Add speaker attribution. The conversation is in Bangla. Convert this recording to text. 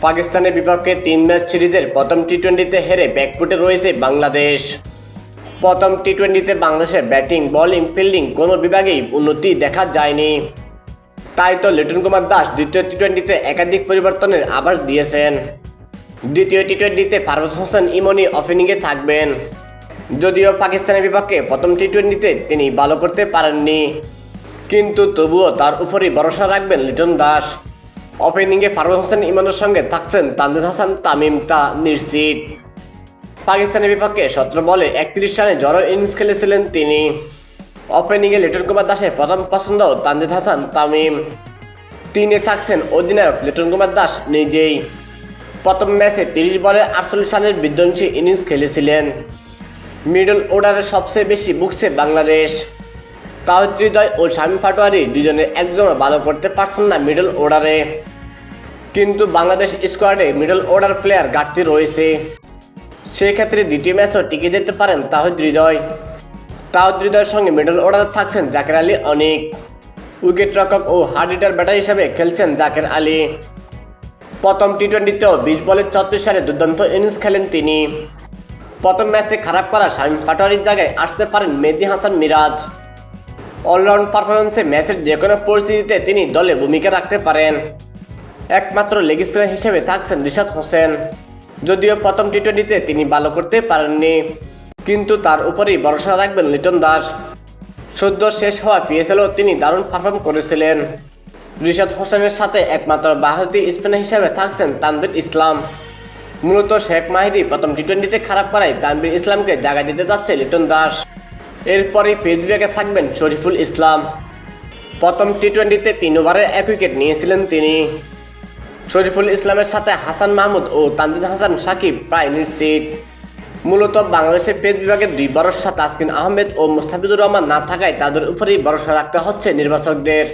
Speaker 1: পাকিস্তানের বিপক্ষে 3 ম্যাচ সিরিজের প্রথম টি-20তে হেরে ব্যাকফুটে রয়েছে বাংলাদেশ। প্রথম টি-20তে বাংলাদেশের ব্যাটিং, বোলিং, ফিল্ডিং কোনো বিভাগেই উন্নতি দেখা যায়নি। তাই তো লিটন কুমার দাস দ্বিতীয় টি-20তে একাধিক পরিবর্তনের আভাস দিয়েছেন। দ্বিতীয় টি-20তে পারভেজ হোসেন ইমনি ওপেনিংয়ে থাকবেন। যদিও পাকিস্তানের বিপক্ষে প্রথম টি-20তে তিনি ভালো করতে পারেননি, কিন্তু তবুও তার উপরই ভরসা রাখবেন লিটন দাস। ওপেনিংয়ে পারভেজ হোসেন ইমনের সঙ্গে থাকছেন তানজিদ হাসান তামিম, তা নিশ্চিত। পাকিস্তানের বিপক্ষে 17 বলে 31 রানে জড়ো ইনিংস খেলেছিলেন তিনি। ওপেনিংয়ে লিটন কুমার দাসের প্রথম পছন্দ তানজিদ হাসান তামিম। 3-এ থাকছেন অধিনায়ক লিটন কুমার দাস নিজেই। প্রথম ম্যাচে 30 বলে 48 রানের বিধ্বংসী ইনিংস খেলেছিলেন। মিডল অর্ডারে সবচেয়ে বেশি ভুগছে বাংলাদেশ। তাওহিদ হৃদয় ও শামীম পাটোয়ারি দুজনের একজনও ভালো করতে পারছেন না মিডল অর্ডারে। কিন্তু বাংলাদেশ স্কোয়াডে মিডল অর্ডার প্লেয়ার ঘাটতি রয়েছে। সেই ক্ষেত্রে দ্বিতীয় ম্যাচও টিকে যেতে পারেন তাওহিদ হৃদয়। তাওহিদ হৃদয়ের সঙ্গে মিডল অর্ডারে থাকছেন জাকের আলী অনিক। উইকেট রক্ষক ও হার্ড হিটার ব্যাটার হিসেবে খেলছেন জাকের আলী। প্রথম টি-20তেও 20 বলে 34 রানে দুর্দান্ত ইনিংস খেলেন তিনি। প্রথম ম্যাচে খারাপ করা শামীম পাটোয়ারির জায়গায় আসতে পারেন মেহেদী হাসান মিরাজ। অলরাউন্ড পারফরমেন্সে ম্যাচের যে কোনো পরিস্থিতিতে তিনি দলে ভূমিকা রাখতে পারেন। একমাত্র লেগ স্পিনার হিসেবে থাকছেন রিশাদ হোসেন। যদিও প্রথম টি-20তে তিনি ভালো করতে পারেননি, কিন্তু তার উপরেই ভরসা রাখবেন লিটন দাস। সদ্য শেষ হওয়া পিএসএলও তিনি দারুণ পারফর্ম করেছিলেন। রিশাদ হোসেনের সাথে একমাত্র বাঁহাতি স্পিনার হিসেবে থাকছেন তানভীর ইসলাম। মূলত শেখ মাহিদি প্রথম টি-20তে খারাপ করায় তানভীর ইসলামকে জায়গা দিতে যাচ্ছে লিটন দাস। এরপরই পেস বিভাগে থাকবেন শরীফুল ইসলাম। প্রথম টি-20তে 3 ওভারে 1 উইকেট নিয়েছিলেন তিনি। শরীফুল ইসলামের সাথে হাসান মাহমুদ ও তানজিদ হাসান সাকিব প্রায় নিশ্চিত। মূলত বাংলাদেশের পেস বিভাগের 2 ভরসা তাসকিন আহমেদ ও মুস্তাফিজুর রহমান না থাকায় তাদের উপরেই ভরসা রাখতে হচ্ছে নির্বাচকদের।